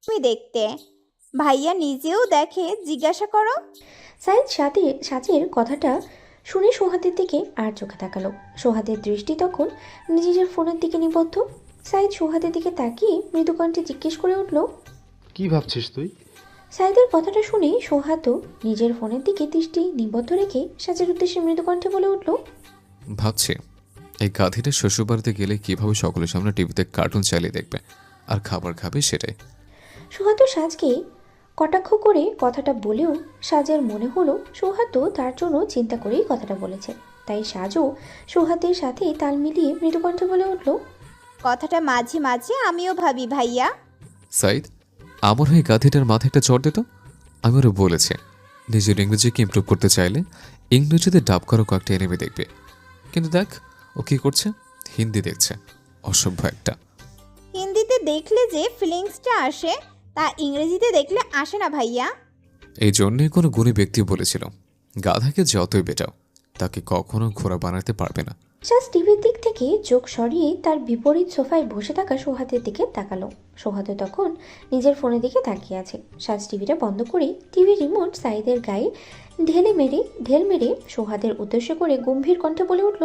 তুমি দেখতে ভাইয়া নিজেও দেখে, জিজ্ঞাসা করো। সাইদ সাজের কথাটা শুনে সোহাদের দিকে আর চোখে তাকালো। সোহাদের দৃষ্টি তখন নিজের ফোনের দিকে নিবদ্ধ। সাইদ সোহাদের দিকে তাকিয়ে মৃদু কণ্ঠে জিজ্ঞেস করে উঠল, কি ভাবছিস তুই? সাইদের কথাটা শুনে সোহাদও নিজের ফোনের দিকে দৃষ্টি নিবদ্ধ রেখে সাজের উদ্দেশ্যে মৃদু কণ্ঠে বলে উঠল, ভাবছি এই গাধিটা শ্বশুরবাড়িতে গেলে কিভাবে সকলের সামনে টিভিতে কার্টুন চালিয়ে দেখবে আর খাবার খাবে সেটাই। সোহাদও সাজকে কটাক্ষ করে কথাটা বলেও সাজের মনে হলো সৌহার্দ্য তার জন্য চিন্তা করেই কথাটা বলেছে। তাই সাজও সৌহার্দ্যের সাথে তাল মিলিয়ে মৃদুকণ্ঠে বলে উঠল, কথাটা মাঝে মাঝে আমিও ভাবি ভাইয়া। সাইদ, আমার হয়ে গাধিটার মাথায় একটা চড় দিত। আমি ওরা বলেছি নিজের ইংরেজিকে ইমপ্রুভ করতে চাইলে ইংরেজিতে ডাব করা কয়েকটা এনিমে দেখবে, কিন্তু দেখ ও কী করছে, হিন্দি দেখছে। অসভ্য একটা। হিন্দিতে দেখলে যে ফিলিংসটা আসে তা ইংরেজিতে দেখলে আসে না ভাইয়া। এই জন্যই কোনো গুণী ব্যক্তি বলেছিল গাধাকে যতই বেটাও তাকে কখনো ঘোড়া বানাতে পারবে না। সাজ টিভির দিক থেকে চোখ সরিয়ে তার বিপরীত সোফায় বসে থাকা সৌহার্দ্যের দিকে তাকালো। সৌহার্দ্য তখন নিজের ফোনের দিকে তাকিয়ে আছে। সাজ টিভিটা বন্ধ করে টিভির রিমোট সাইদের গায়ে ঢেল মেরে সৌহার্দ্যের উদ্দেশ্য করে গম্ভীর কণ্ঠে বলে উঠল,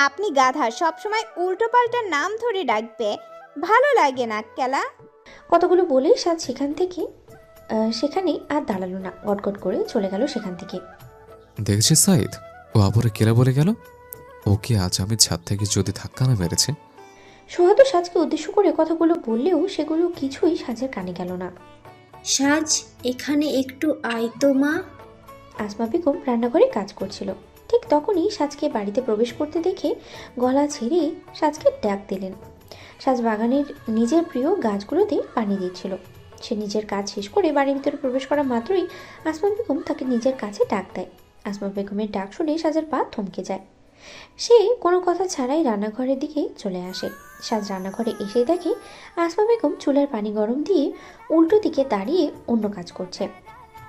আপনি গাধা, সবসময় উল্টো পাল্টা নাম ধরে ডাকবে, ভালো লাগে না কেলা। কতগুলো বলে সাজ সেখানে আর দাঁড়ালো না, গটগট করে চলে গেল সেখান থেকে। দেখেছিস সাইদ, ও আবারে কেরা বলে গেল। ওকে আজ আমি ছাদ থেকে যদি ধাক্কা না মেরেছে। সৌহার্দ্য সাজকে উদ্দেশ্য করে কথাগুলো বললেও সেগুলো কিছুই সাজের কানে গেল না। সাজ, এখানে একটু আয় তো মা। আসমা বেগম রান্নাঘরে কাজ করছিল। ঠিক তখনই সাজকে বাড়িতে প্রবেশ করতে দেখে গলা ছেড়ে সাজকে ডাক দিলেন। সাজ বাগানের নিজের প্রিয় গাছগুলোতে পানি দিচ্ছিল। সে নিজের কাজ শেষ করে বাড়ির ভিতরে প্রবেশ করা মাত্রই আসমা বেগম তাকে নিজের কাছে ডাক দেয়। আসমা বেগমের ডাক শুনে সাজের পা থমকে যায়। সে কোনো কথা ছাড়াই রান্নাঘরের দিকে চলে আসে। সাজ রান্নাঘরে এসে দেখে আসমা বেগম চুলার পানি গরম দিয়ে উল্টো দিকে দাঁড়িয়ে অন্য কাজ করছে।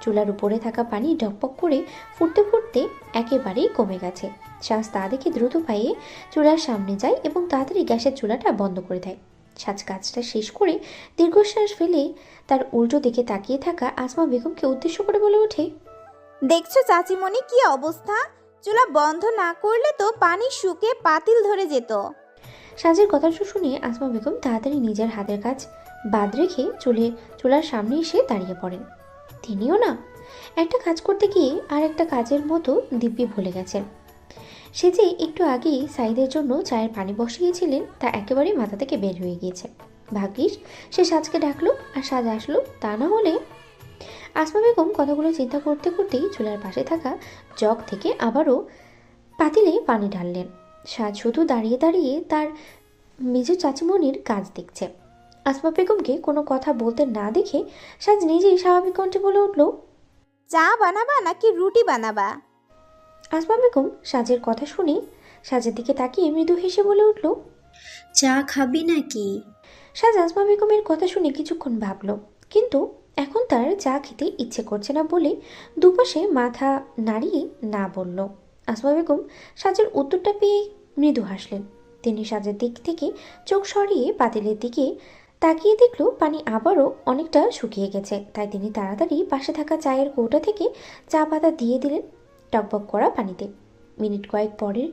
চুলার উপরে থাকা পানি ঢকপক করে ফুটতে ফুটতে একেবারেই কমে গেছে। সাজ তা দেখে দ্রুত পায়ে চুলার সামনে যায় এবং তাড়াতাড়ি গ্যাসের চুলাটা বন্ধ করে দেয়। সাজ কাজটা শেষ করে দীর্ঘশ্বাস ফেলে তার উল্টো দিকে তাকিয়ে থাকা আসমা বেগমকে উদ্দেশ্য করে বলে ওঠে, দেখছো চাচিমণি কি অবস্থা, চুলা বন্ধ না করলে তো পানি শুকে পাতিল ধরে যেত। সাজের কথাটা শুনে আসমা বেগম তাড়াতাড়ি নিজের হাতের কাজ বাদ রেখে চুলার সামনে এসে দাঁড়িয়ে পড়েন। তিনিও না একটা কাজ করতে গিয়ে আর একটা কাজের মতো দিব্যি ভুলে গেছেন। সে যে একটু আগেই সাইদের জন্য চায়ের পানি বসিয়েছিলেন তা একেবারেই মাথা থেকে বের হয়ে গিয়েছে। ভাগ্যিস সে সাজকে ডাকলো আর সাজ আসলো, তা না হলে। আসমা বেগম কথাগুলো চিন্তা করতে করতেই চুলার পাশে থাকা জগ থেকে আবারও পাতিলে পানি ঢাললেন। সাজ শুধু দাঁড়িয়ে দাঁড়িয়ে তার মেজ চাচিমণির কাজ দেখছে। আসমা বেগমকে কোনো কথা বলতে না দেখে সাজ নিজেই স্বাভাবিক কণ্ঠে বলে উঠল, চা বানাবা নাকি রুটি বানাবা? আসমা বেগম সাজের কথা শুনে সাজের দিকে তাকিয়ে মৃদু হেসে বলে উঠল, চা খাবি নাকি? সাজ আসমা বেগমের কথা শুনে কিছুক্ষণ ভাবল, কিন্তু এখন তার চা খেতে ইচ্ছে করছে না বলে দুপাশে মাথা নাড়িয়ে না বলল। আসমা বেগম সাজের উত্তরটা পেয়ে মৃদু হাসলেন। তিনি সাজের দিক থেকে চোখ সরিয়ে পাতিলের দিকে তাকিয়ে দেখল পানি আবারও অনেকটা শুকিয়ে গেছে। তাই তিনি তাড়াতাড়ি পাশে থাকা চায়ের কৌটা থেকে চা পাতা দিয়ে দিলেন টকবক করা পানিতে। মিনিট কয়েক পরের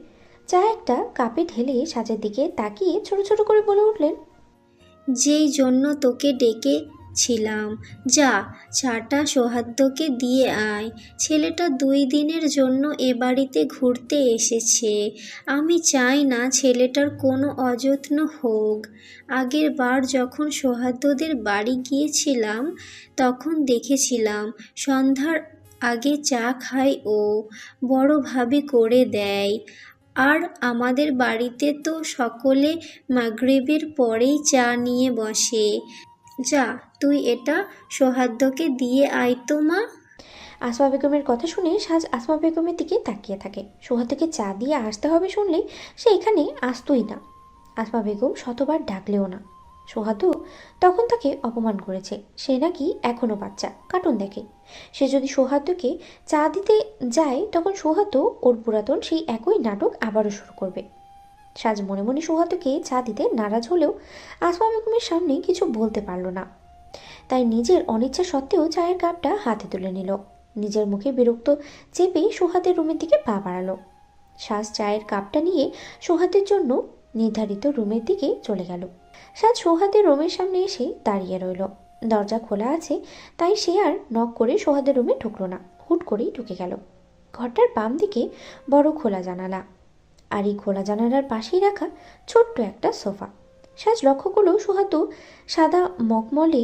চা একটা কাপে ঢেলে সাজের দিকে তাকিয়ে ছোট ছোট করে বলে উঠলেন, যেই জন্য তোকে ডেকেছিলাম, যা চাটা সৌহার্দ্যকে দিয়ে আয়। ছেলেটা 2 দিনের জন্য এ বাড়িতে ঘুরতে এসেছে। আমি চাই না ছেলেটার কোনো অযত্ন হোক। আগের বার যখন সৌহার্দ্যদের বাড়ি গিয়েছিলাম তখন দেখেছিলাম সন্ধ্যার আগে চা খায় ও, বড় ভাবে করে দেয়। আর আমাদের বাড়িতে তো সকলে মাগরিবের পরেই চা নিয়ে বসে। যা, তুই এটা সৌহার্দ্যকে দিয়ে আয় তো মা। আসমা বেগমের কথা শুনে সাজ আসমা বেগমের দিকে তাকিয়ে থাকে। সৌহার্দ্যকে চা দিয়ে আসতে হবে শুনলে সে এখানে আসতোই না। আসমা বেগম শতবার ডাকলেও না। সৌহার্দ্য তখন তাকে অপমান করেছে, সে নাকি এখনও বাচ্চা, কার্টুন দেখে। সে যদি সৌহার্দ্যকে চা দিতে যায় তখন সৌহার্দ্য ওর পুরাতন সেই একই নাটক আবারও শুরু করবে। সাজ মনে মনে সৌহার্দ্যকে চা দিতে নারাজ হলেও আসমা বেগমের সামনে কিছু বলতে পারল না। তাই নিজের অনিচ্ছা সত্ত্বেও চায়ের কাপটা হাতে তুলে নিল। নিজের মুখে বিরক্ত চেপে সোহাদের রুমের দিকে পা বাড়ালো। সাজ চায়ের কাপটা নিয়ে সোহাদের জন্য নির্ধারিত রুমের দিকে চলে গেল। সাজ সোহাদের রুমের সামনে এসে দাঁড়িয়ে রইল। দরজা খোলা আছে, তাই সে আর নক করে সোহাদের রুমে ঢুকলো না, হুট করেই ঢুকে গেল। ঘরটার বাম দিকে বড় খোলা জানালা, আর এই খোলা জানালার পাশেই রাখা ছোট্ট একটা সোফা। সাজ লক্ষ্য করলো সোহাদ সাদা মকমলে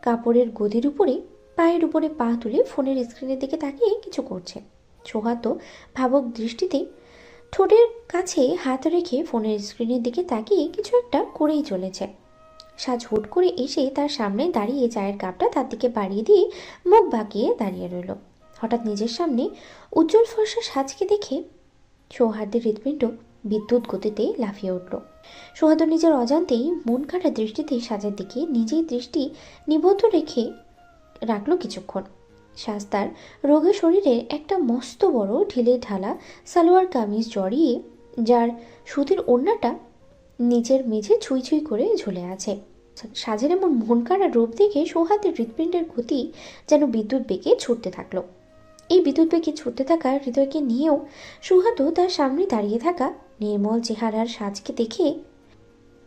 কাপড়ের গদির উপরে পায়ের উপরে পা তুলে ফোনের স্ক্রিনের দিকে তাকিয়ে কিছু করছে। সোহাদ ভাবক দৃষ্টিতে ঠোঁটের কাছে হাত রেখে ফোনের স্ক্রিনের দিকে তাকিয়ে কিছু একটা করেই চলেছে। সাজ হুট করে এসে তার সামনে দাঁড়িয়ে চায়ের কাপটা তার দিকে বাড়িয়ে দিয়ে মুখ বাঁকিয়ে দাঁড়িয়ে রইল। হঠাৎ নিজের সামনে উজ্জ্বল ফর্সা সাজকে দেখে সৌহার্দ্যের হৃৎপিণ্ড বিদ্যুৎ গতিতে লাফিয়ে উঠল। সৌহার্দ্য নিজের অজান্তেই মন কাটা দৃষ্টিতে সাজের দিকে নিজেই দৃষ্টি নিবদ্ধ রেখে রাখলো কিছুক্ষণ। সাজ তার রোগা শরীরে একটা মস্ত বড় ঢিলে ঢালা সালোয়ার কামিজ জড়িয়ে, যার সুতির ওড়নাটা নিচের মেঝে ছুঁই ছুঁই করে ঝুলে আছে। সাজের এমন মন কাড়া রূপ দেখে সৌহার্দ্যের হৃৎপিণ্ডের গতি যেন বিদ্যুৎ বেগে ছুটতে থাকলো। এই বিদ্যুৎ বেগে ছুটতে থাকা হৃদয়কে নিয়েও সুহাদ তার সামনে দাঁড়িয়ে থাকা নির্মল চেহারার সাজকে দেখে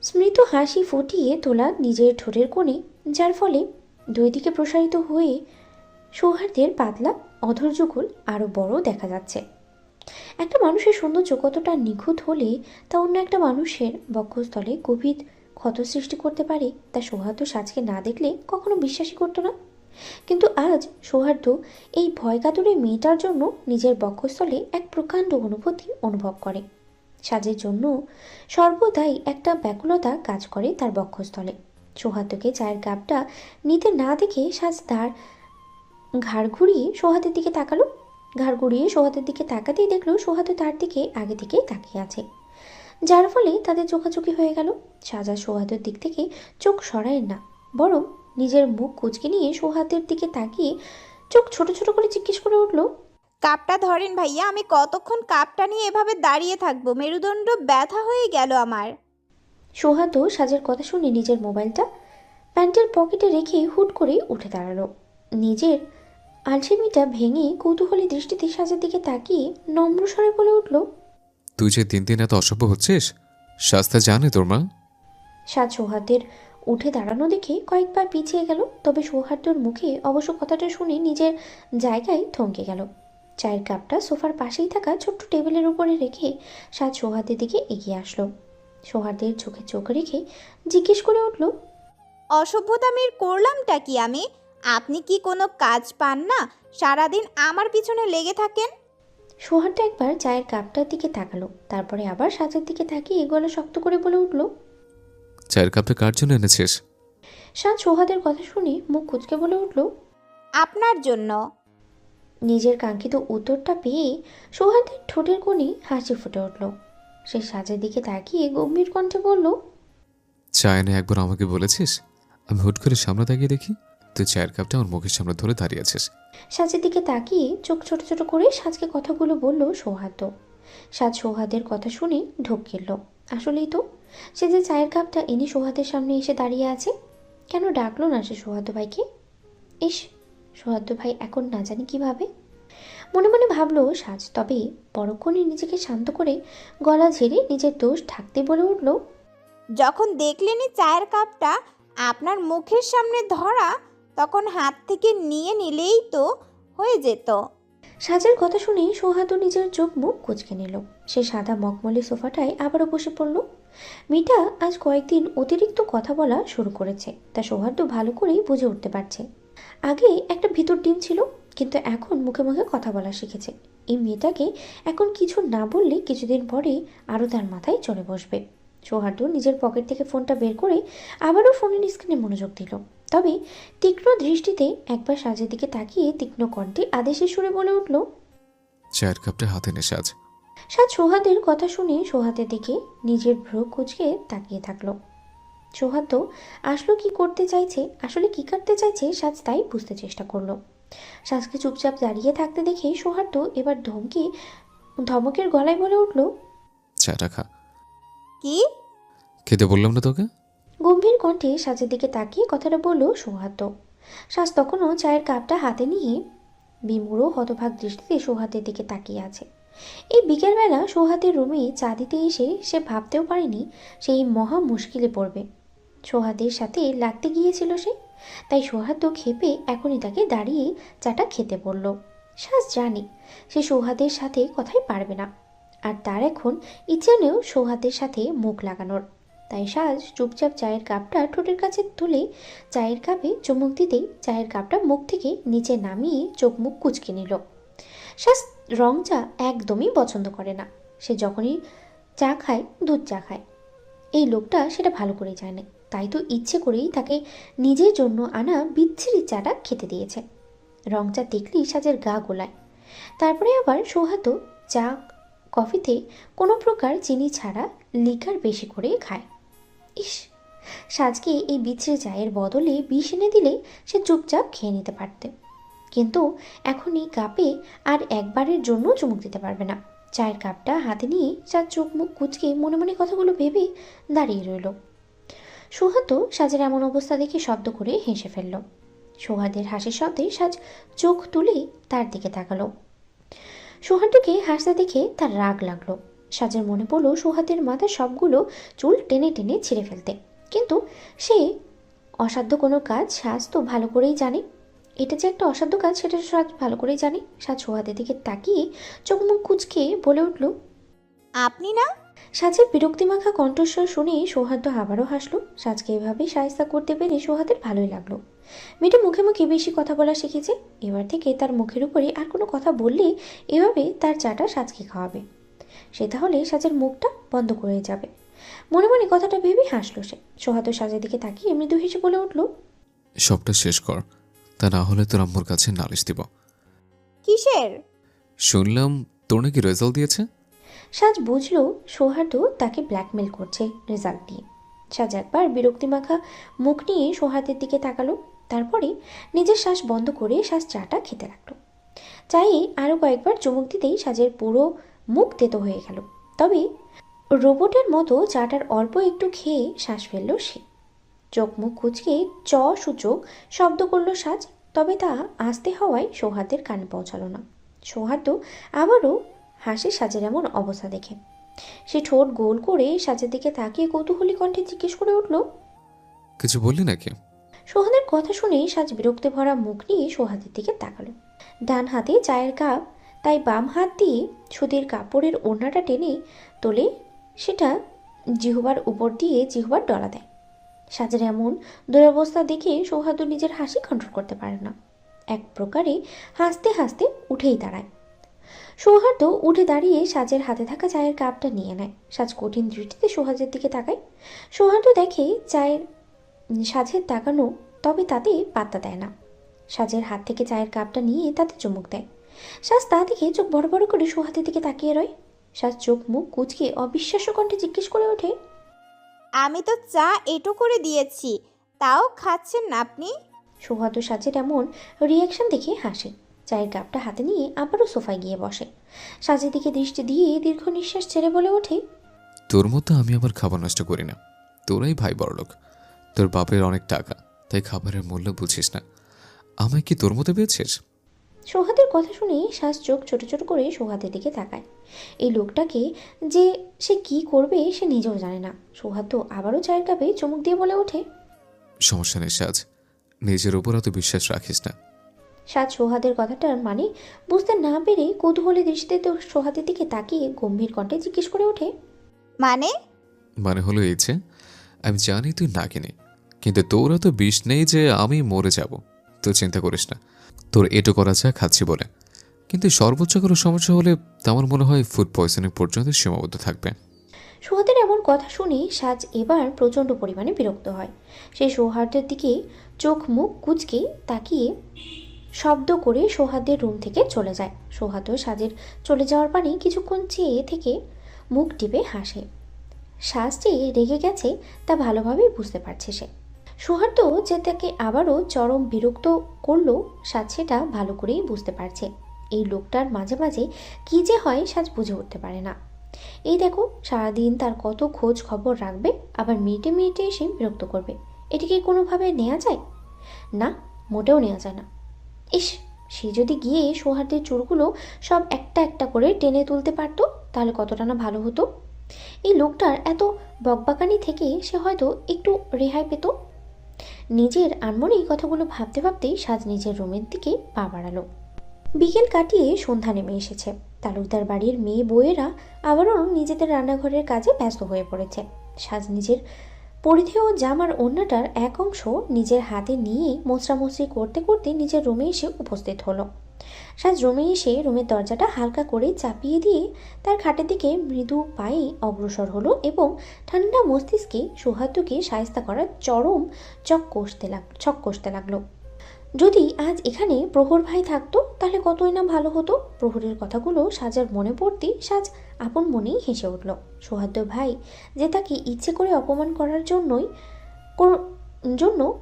স্মৃত হাসি ফুটিয়ে তোলা নিজের ঠোঁটের কোণে, যার ফলে দুই দিকে প্রসারিত হয়ে সৌহার্দ্যের পাতলা অধৈর্যকুল আরও বড় দেখা যাচ্ছে। একটা মানুষের সৌন্দর্য কতটা নিখুঁত হলে তা অন্য একটা মানুষের বক্ষস্থলে গভীর ক্ষত সৃষ্টি করতে পারে, তা সৌহার্দ্য সাজকে না দেখলে কখনো বিশ্বাসই করতো না। কিন্তু আজ সৌহার্দ্য এই ভয় কাতরে মেয়েটার জন্য নিজের বক্ষস্থলে এক প্রকাণ্ড অনুভূতি অনুভব করে। সাজের জন্য সর্বদাই একটা ব্যাকুলতা কাজ করে তার বক্ষস্থলে। সৌহার্দ্যকে চায়ের কাপটা নিতে না দেখে সাজ তার ঘাড় ঘুরিয়ে সৌহার্দ্যের দিকে তাকালো। ঘাড় ঘুরিয়ে সৌহার্দ্যের দিকে তাকাতেই দেখলো সৌহার্দ্য তার দিকে আগে থেকেই তাকিয়ে আছে, যার ফলে তাদের চোখাচোখি হয়ে গেল। সাজ আর সৌহার্দ্যের দিক থেকে চোখ সরায় না, বরং নিজের মুখ কুঁচকে নিয়ে সৌহার্দ্যের দিকে তাকিয়ে চোখ ছোট ছোট করে জিজ্ঞেস করে উঠল, কাপটা ধরেন ভাইয়া, আমি কতক্ষণ কাপটা নিয়ে এভাবে দাঁড়িয়ে থাকবো? মেরুদণ্ড ব্যথা হয়ে গেল আমার। সৌহার্দ্য সাজের কথা শুনে নিজের মোবাইলটা প্যান্টের পকেটে রেখে হুট করে উঠে দাঁড়ালো। নিজের আলসেমিটা ভেঙে কৌতূহলী দৃষ্টিতে সাজের দিকে তাকিয়ে নম্র স্বরে বলে উঠল, তুই যে দিন দিন এত অসভ্য হচ্ছিস, শাস্তা জানে তোর মা? সাজ সৌহার্দ্যের উঠে দাঁড়ানো দেখে কয়েকবার পিছিয়ে গেল, তবে সৌহার্দ্যর মুখে অবশ্য কথাটা শুনে নিজের জায়গায় থমকে গেল। চায়ের কাপটা সোফার পাশেই থাকা ছোট্ট টেবিলের উপরে রেখে সাজ সৌহার্দ্যের দিকে এগিয়ে আসলো। সৌহার্দ্যের চোখে চোখ রেখে জিজ্ঞেস করে উঠল, অসভ্যতামির করলামটা কি আমি? আপনি কি কোনো কাজ পান না? সারাদিন আমার পিছনে লেগে থাকেন। সৌহার্দ্য একবার চায়ের কাপটার দিকে তাকালো, তারপরে আবার সাজের দিকে তাকিয়ে গলা শক্ত করে বলে উঠল, চায়ের কাপটা কার জন্য এনেছিস? সাজ সৌহার্দ্যের কথা শুনে মুখ কুঁচকে বলে উঠল, আপনার জন্য। নিজের কাঙ্ক্ষিত উত্তরটা পেয়ে সৌহার্দ্যের ঠোঁটের কোণে হাসি ফুটে উঠল। সে সাজের দিকে তাকিয়ে গম্ভীর কণ্ঠে বলল, চা এনে একবার আমাকে বলেছিস? আমি হুট করে সামনে তাকিয়ে দেখি তুই চায়ের কাপটা আমার মুখের সামনে ধরে দাঁড়িয়ে আছিস। সাজের দিকে তাকিয়ে চোখ ছোট ছোট করে সাজকে কথাগুলো বলল সৌহার্দ্য। সাজ সৌহার্দ্যের কথা শুনে ঢোক গেল। আসলেই তো, সে যে চায়ের কাপটা এনে সৌহার্দ্যের সামনে এসে দাঁড়িয়ে আছে, কেন ডাকলো না সে সৌহার্দ্য ভাইকে? ইস, সৌহার্দ্য ভাই এখন না জানি কিভাবে। মনে মনে ভাবলো সাজ, তবে পরক্ষণে নিজেকে শান্ত করে গলা ঝেড়ে নিজের দোষ ঢাকতে বলে উঠল, যখন দেখলেনই চায়ের কাপটা আপনার মুখের সামনে ধরা, তখন হাত থেকে নিয়ে নিলেই তো হয়ে যেত। সাজের কথা শুনে সৌহার্দ্য নিজের চোখ মুখ কুঁচকে নিল। সে সাদা মখমলি সোফাটায় আবারও বসে পড়ল। মিঠা আজ কয়েকদিন অতিরিক্ত কথা বলা শুরু করেছে, তা সৌহার্দ্য ভালো করেই বুঝে উঠতে পারছে। আগে একটা ভিতর ডিম ছিল, কিন্তু এখন মুখে মুখে কথা বলা শিখেছে। এই মেয়েটাকে এখন কিছু না বললে কিছুদিন পরে আরও তার মাথায় চলে বসবে। সৌহার্দ্য নিজের পকেট থেকে ফোনটা বের করে আবারও ফোনের স্ক্রিনে মনোযোগ দিল, তবে তীক্ষ্ণ দৃষ্টিতে একবার সাজের দিকে তাকিয়ে তীক্ষ্ণ কণ্ঠে আদেশের সুরে বলে উঠল, চায়ের কাপটা হাতে নে সাজ। সাজ সৌহার্দ্যের কথা শুনে সৌহার্দ্যের দিকে নিজের ভ্রু কুঁচকে তাকিয়ে থাকলো। সৌহার্দ্য আসলে কি করতে চাইছে, আসলে কি করতে চাইছে সাজ তাই বুঝতে চেষ্টা করলো। সাজকে চুপচাপ দাঁড়িয়ে থাকতে দেখে সৌহার্দ্য এবার ধমকের গলায় বলে উঠল, চাটা খা। কি? খেতে বললাম না তোকে? গম্ভীর কণ্ঠে সাজের দিকে তাকিয়ে কথাটা বলল সৌহার্দ্য। সাজ তখনও চায়ের কাপটা হাতে নিয়ে বিমুড়ো হতভাগ দৃষ্টিতে সোহাতের দিকে তাকিয়ে আছে। এই বিকেলবেলা সোহাতের রুমে চা দিতে এসে সে ভাবতেও পারেনি সেই মহা মুশকিলে পড়বে। সোহাতের সাথে লাগতে গিয়েছিল সে, তাই সোহাত ক্ষেপে এখনই তাকে দাঁড়িয়ে চাটা খেতে বলল। সাজ জানে সে সোহাতের সাথে কথাই পারবে না, আর তার এখন ইচ্ছে নেও সোহাতের সাথে মুখ লাগানোর। তাই সাজ চুপচাপ চায়ের কাপটা ঠোঁটের কাছে তুলে চায়ের কাপে চুমুক দিতেই চায়ের কাপটা মুখ থেকে নিচে নামিয়ে চোখ মুখ কুঁচকে নিল। সাজ রং চা একদমই পছন্দ করে না। সে যখনই চা খায় দুধ চা খায়। এই লোকটা সেটা ভালো করেই জানে, তাই তো ইচ্ছে করেই তাকে নিজের জন্য আনা বিচ্ছিরি চাটা খেতে দিয়েছে। রং চা দেখলেই সাজের গা গোলায়। তারপরে আবার সৌহাতো চা কফিতে কোনো প্রকার চিনি ছাড়া লিকার বেশি করে খায়। ইস, সাজকে এই বিচ্ছিরি চায়ের বদলে বিষ এনে দিলে সে চুপচাপ খেয়ে নিতে পারতে, কিন্তু এখন এই কাপে আর একবারের জন্য চুমুক দিতে পারবে না। চায়ের কাপটা হাতে নিয়ে সাজ চোখ মুখ কুঁচকে মনে মনে কথাগুলো ভেবে দাঁড়িয়ে রইল। সোহাতো সাজের এমন অবস্থা দেখে শব্দ করে হেসে ফেলল। সোহাদের হাসির শব্দে সাজ চোখ তুলে তার দিকে তাকালো। সোহাদকে হাসতে দেখে তার রাগ লাগলো। সাজের মনে পড়লো সোহাদের মাথার সবগুলো চুল টেনে টেনে ছিঁড়ে ফেলতে, কিন্তু সে অসাধ্য কোনো কাজ সাজ তো ভালো করেই জানে। এটা যে একটা অসাধ্য কাজ সেটা সাজ ভালো করেই জানে। সাজ সোহাদের দিকে তাকিয়ে চোখ মুখ কুঁচকে বলে উঠল, আপনি না? সাজের বিরক্তিমাখা কণ্ঠস্বর শুনে সৌহার্দ্য আবারও হাসলো। সাজকে এভাবে সাহিস্তা করতে পেরে সৌহার্দের ভালোই লাগলো। মেয়েটা মুখে মুখে বেশি কথা বলা শিখেছে। এবার থেকে তার মুখের উপরে আর কোনো কথা বললে এভাবে তার চাটা সাজকে খাওয়াবে। সে তাহলে সাজের মুখটা বন্ধ করে যাবে। মনে মনে কথাটা ভেবে হাসলো সে। সৌহার্দ্য সাজের দিকে তাকিয়ে মৃদু হেসে বলে উঠল, সবটা শেষ কর, তা না হলে তোর আম্মুর কাছে নালিশ দিব। কিসের? শুনলাম তোর নাকি রেজাল্ট দিয়েছে। সাজ বুঝলো সৌহার্দ্য তাকে ব্ল্যাকমেল করছে রেজাল্ট দিয়ে। সাজ একবার বিরক্তিমাখা মুখ নিয়ে সৌহার্দ্যের দিকে তাকালো, তারপরে নিজের শ্বাস বন্ধ করে সাজ চাটা খেতে লাগলো। চায়ে আরও কয়েকবার চুমুক দিতেই সাজের পুরো মুখ তেতো হয়ে গেল। তবে রোবটের মতো চাটার অল্প একটু খেয়ে শ্বাস ফেলল সে। চোখ মুখ কুঁচকে চ সূচক শব্দ করল সাজ, তবে তা আস্তে হওয়ায় সৌহার্দ্যের কানে পৌঁছালো না। সৌহার্দ্য আবারও হাসে সাজের এমন অবস্থা দেখে। সে ঠোঁট গোল করে সাজের দিকে তাকিয়ে কৌতূহলী কণ্ঠে জিজ্ঞেস করে উঠল, কিছু বললি নাকি? সোহাদের কথা শুনে সাজ বিরক্তি ভরা মুখ নিয়ে সোহাদের দিকে তাকালো। ডান হাতে চায়ের কাপ, তাই বাম হাত দিয়ে সুতির কাপড়ের ওড়নাটা টেনে তোলে, সেটা জিহ্বার উপর দিয়ে জিহ্বার ডলা দেয়। সাজের এমন দুরবস্থা দেখে সৌহার্দ্য নিজের হাসি কন্ট্রোল করতে পারে না। এক প্রকারে হাসতে হাসতে উঠেই দাঁড়ায়। সৌহার্দ্য উঠে দাঁড়িয়ে সাজের হাতে থাকা চায়ের কাপটা নিয়ে নেয়। সাজ কঠিন দৃষ্টিতে সৌহার্দ্যের দিকে তাকায়। সৌহার্দ্য দেখে চায়ের সাজের তাকানো, তবে তাতে পাত্তা দেয় না। সাজের হাত থেকে চায়ের কাপটা নিয়ে তাতে চুমুক দেয়। সাজ তা দেখে চোখ বড় বড় করে সৌহার্দ্যের দিকে তাকিয়ে রয়। সাজ চোখ মুখ কুঁচকে অবিশ্বাস্য কণ্ঠে জিজ্ঞেস করে ওঠে, আমি তো চা এঁটো করে দিয়েছি, তাও খাচ্ছেন না আপনি? সৌহার্দ্য সাজের এমন রিয়াকশন দেখে হাসে। চায়ের কাপটা হাতে নিয়ে আবারও সোফায় গিয়ে বসে। সাজের দিকে দৃষ্টি দিয়ে দীর্ঘ নিঃশ্বাস ছেড়ে বলে ওঠে, তোর মতো আমি আবার খাবার নষ্ট করি না। তোরাই ভাই বড়লোক, তোর বাপের অনেক টাকা, তাই খাবারের মূল্য বুঝিস না। আমায় কি তোর মতো পেয়েছিস? সৌহার্দ্যের কথা শুনে সাজ চোখ ছোট ছোট করে সৌহার্দ্যের দিকে তাকায়। এই লোকটাকে যে সে কি করবে সে নিজেও জানে না। সৌহার্দ্য আবারও চায়ের কাপে চুমুক দিয়ে বলে ওঠে, সমস্যা নেই সাজ, নিজের উপর অত বিশ্বাস রাখিস না। সাজ সৌহার্দ্যের কথাটার মানে বুঝতে না পেরে কৌতূহলী দৃষ্টিতে তো সৌহার্দ্যের দিকে তাকিয়ে গম্ভীর কণ্ঠে জিজ্ঞেস করে ওঠে, মানে হলো এই যে, আমি জানি তুই না কিনে, কিন্তু তোরা তো বিষ নেই যে আমি মরে যাব। তো চিন্তা করিস না, তোর এটো করা চা খাচ্ছি বলে। কিন্তু সর্বোচ্চ কোনো সমস্যা হলে আমার মনে হয় ফুড পয়জনিং পর্যন্ত সীমাবদ্ধ থাকবে। সৌহার্দ্যের এমন কথা শুনে সাজ এবার প্রচণ্ড পরিমাণে বিরক্ত হয়। সে সৌহার্দ্যের দিকে চোখ মুখ কুঁচকে তাকিয়ে শব্দ করে সৌহার্দ্যের রুম থেকে চলে যায়। সৌহার্দ্য সাজের চলে যাওয়ার পানি কিছুক্ষণ চেয়ে থেকে মুখ টিপে হাসে। সাজ যে রেগে গেছে তা ভালোভাবেই বুঝতে পারছে সে। সৌহার্দ্য যে তাকে আবারও চরম বিরক্ত করলো, সাজ সেটা ভালো করেই বুঝতে পারছে। এই লোকটার মাঝে মাঝে কী যে হয় সাজ বুঝে উঠতে পারে না। এই দেখো, সারাদিন তার কত খোঁজ খবর রাখবে, আবার মিনিটে মিনিটে এসে বিরক্ত করবে। এটিকে কোনোভাবে নেওয়া যায় না। মোটেও নেওয়া যায় না। ইস, সে যদি গিয়ে সৌহার্দ্যের চুলগুলো সব একটা একটা করে টেনে তুলতে পারতো তাহলে কতটা না ভালো হতো। এই লোকটার এত বকবাকানি থেকে সে হয়তো একটু রেহাই পেত। নিজের আনমনেই কথাগুলো ভাবতে ভাবতেই সাজ নিজের রুমের দিকে পা বাড়ালো। বিকেল কাটিয়ে সন্ধ্যা নেমে এসেছে। তালুকদার বাড়ির মেয়ে বউয়েরা আবারও নিজেদের রান্নাঘরের কাজে ব্যস্ত হয়ে পড়েছে। সাজ নিজের পরিধেয় জামার ওড়নাটার এক অংশ নিজের হাতে নিয়ে মোছড়ামুছড়ি করতে করতে নিজের রুমে এসে উপস্থিত হলো। সাজ রুমে এসে রুমের দরজাটা হালকা করে চাপিয়ে দিয়ে তার খাটের দিকে মৃদু পায়ে অগ্রসর হলো এবং ঠান্ডা মস্তিষ্কে সৌহার্দ্যকে শায়েস্তা করার চরম ছক কষতে লাগলো। যদি আজ এখানে প্রহর ভাই থাকতো তাহলে কতই না ভালো হতো। প্রহরের কথাগুলো সাজার মনে পড়তেই সাজ আপন মনেই হেসে উঠল। সৌহার্দ্য ভাই যে তাকে ইচ্ছে করে অপমান করার জন্য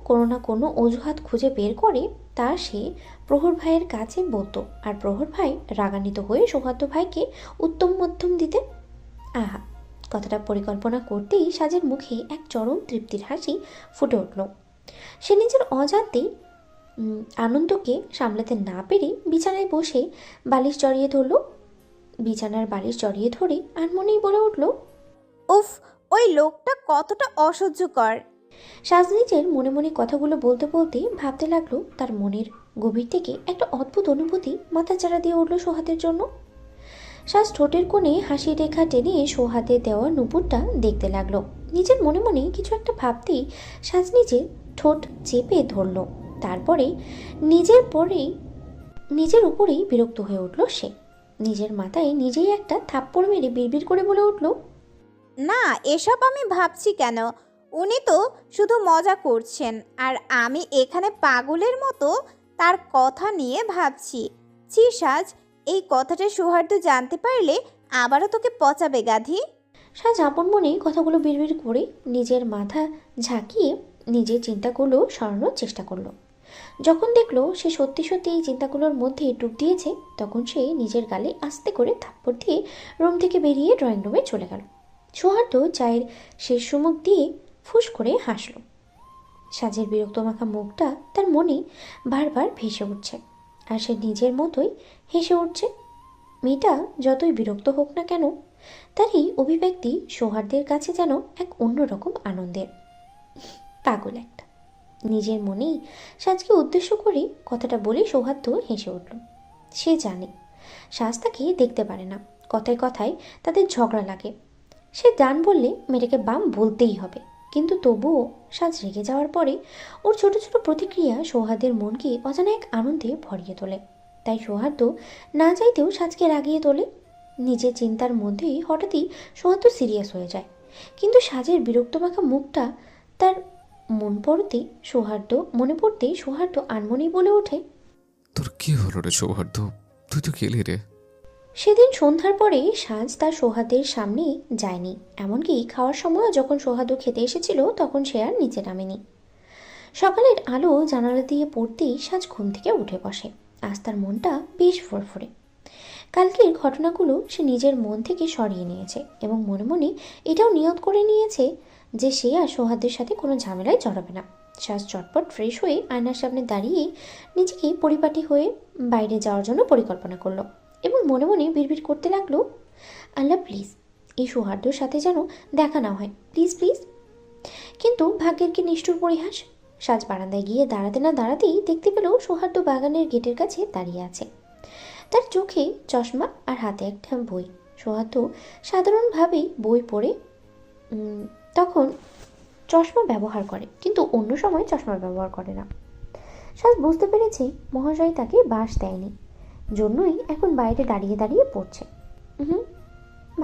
কোনো না কোনো অজুহাত খুঁজে বের করে তা সে প্রহর ভাইয়ের কাছে বলতো, আর প্রহর ভাই রাগান্বিত হয়ে সৌহার্দ্য ভাইকে উত্তম মধ্যম দিতে। আহা, কথাটা পরিকল্পনা করতেই সাজের মুখে এক চরম তৃপ্তির হাসি ফুটে উঠল। সে নিজের অজান্তেই আনন্দকে সামলাতে না পেরে বিছানায় বসে বিছানার বালিশ জড়িয়ে ধরে আনমনেই বলে উঠল, উফ, ওই লোকটা কতটা অসহ্যকর। সাজ নিজের মনে মনে কথাগুলো বলতে বলতে ভাবতে লাগলো তার মনের গভীর থেকে একটা অদ্ভুত অনুভূতি মাথাচাড়া দিয়ে উঠল সৌহার্দ্যের জন্য। সাজ ঠোঁটের কোণে হাসির রেখা টেনে সৌহার্দ্যের দেওয়া নুপুরটা দেখতে লাগলো। নিজের মনে মনে কিছু একটা ভাবতেই সাজ নিজের ঠোঁট চেপে ধরল। তারপরে নিজের উপরেই বিরক্ত হয়ে উঠল সে। নিজের মাথায় নিজেই একটা থাপ্পড় মেরে বিড়বিড় করে বলে উঠল, না, এসব আমি ভাবছি কেন? উনি তো শুধু মজা করছেন আর আমি এখানে পাগলের মতো তার কথা নিয়ে ভাবছি। ছি সাজ, এই কথাটা সৌহার্দ্য জানতে পারলে আবারও তোকে পচাবে গাধি। সাজ আপন মনে কথাগুলো বিড়বিড় করে নিজের মাথা ঝাঁকিয়ে নিজের চিন্তাগুলো সরানোর চেষ্টা করলো। যখন দেখলো সে সত্যি সত্যি এই চিন্তাগুলোর মধ্যে ডুব দিয়েছে তখন সে নিজের গালে আস্তে করে থাপ্পড় দিয়ে রুম থেকে বেরিয়ে ড্রয়িং রুমে চলে গেল। সৌহার্দ্য চায়ের শেষ সুমুখ দিয়ে ফুস করে হাসল। সাজের বিরক্ত মাখা মুখটা তার মনে বারবার ভেসে উঠছে আর সে নিজের মতোই হেসে উঠছে। মেয়েটা যতই বিরক্ত হোক না কেন তার এই অভিব্যক্তি সৌহার্দ্যের কাছে যেন এক অন্যরকম আনন্দের। পাগল একটা। নিজের মনেই সাজকে উদ্দেশ্য করে কথাটা বলে সৌহার্দ্য হেসে উঠল। সে জানে সাজ তাকে দেখতে পারে না, কথায় কথায় তাদের ঝগড়া লাগে। সে ডান বললে মেয়েটাকে বাম বলতেই হবে, কিন্তু তবুও সাজ রেগে যাওয়ার পরে ওর ছোট ছোট প্রতিক্রিয়া সৌহার্দ্যের মনকে অজানা এক আনন্দে ভরিয়ে তোলে। তাই সৌহার্দ্য না চাইতেও সাজকে রাগিয়ে তোলে। নিজের চিন্তার মধ্যেই হঠাৎই সৌহার্দ্য সিরিয়াস হয়ে যায়, কিন্তু সাজের বিরক্ত মাখা মুখটা তার মনে পড়তেই সৌহার্দ্য আনমনেই বলে ওঠে, তোর কি হলো রে সৌহার্দ্য, তুই তো গেলি রে। সেদিন সন্ধ্যার পরে সাজ তার সৌহার্দ্যের সামনে যায়নি, এমনকি খাওয়ার সময় যখন সৌহার্দ্য খেতে এসেছিল তখন সে আর নিচে নামেনি। সকালের আলো জানালা দিয়ে পড়তেই সাজ ঘুম থেকে উঠে বসে। আজ তার মনটা বেশ ফুরফুরে। কালকের ঘটনাগুলো সে নিজের মন থেকে সরিয়ে নিয়েছে এবং মনে মনে এটাও নিয়ত করে নিয়েছে যে সে আর সৌহার্দ্যের সাথে কোনো ঝামেলায় জড়াবে না। সাজ চটপট ফ্রেশ হয়ে আয়নার সামনে দাঁড়িয়ে নিজেকে পরিপাটি হয়ে বাইরে যাওয়ার জন্য পরিকল্পনা করলো এবং মনে মনে বিড়বিড় করতে লাগলো, আল্লাহ প্লিজ এই সৌহার্দ্যর সাথে যেন দেখা না হয়, প্লিজ প্লিজ। কিন্তু ভাগ্যের কি নিষ্ঠুর পরিহাস, সাজ বারান্দায় গিয়ে দাঁড়াতে না দাঁড়াতেই দেখতে পেল সৌহার্দ্য বাগানের গেটের কাছে দাঁড়িয়ে আছে। তার চোখে চশমা আর হাতে একটা বই। সৌহার্দ্য সাধারণভাবেই বই পড়ে তখন চশমা ব্যবহার করে, কিন্তু অন্য সময় চশমা ব্যবহার করে না। সাজ বুঝতে পেরেছে মহাশয় তাকে বাস দেয়নি, জন্যই এখন বাইরে দাঁড়িয়ে দাঁড়িয়ে পড়ছে।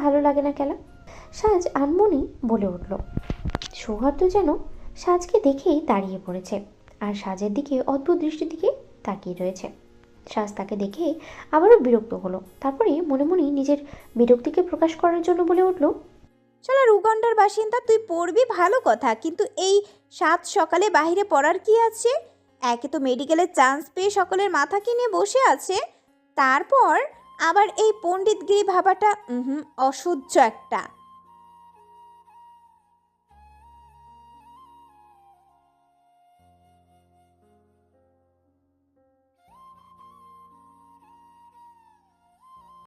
ভালো লাগে না খেলা, সাজ আনমনেই বলে উঠল। সৌহার্দ্য যেন সাজকে দেখেই দাঁড়িয়ে পড়েছে আর সাজের দিকে অদ্ভুত দৃষ্টির দিকে তাকিয়ে রয়েছে। সাজ তাকে দেখে আবারও বিরক্ত হলো। তারপরে মনে মনে নিজের বিরক্তিকে প্রকাশ করার জন্য বলে উঠল, চলো রুগন্ডার বাসিন্দা, তুই পড়বি ভালো কথা, কিন্তু এই সাত সকালে বাইরে পড়ার কি আছে? একে তো মেডিকেলে চান্স পেয়ে সকলের মাথা কিনে বসে আছে, তারপর আবার এই পণ্ডিতগিরি ভাবাটা অসহ্য একটা।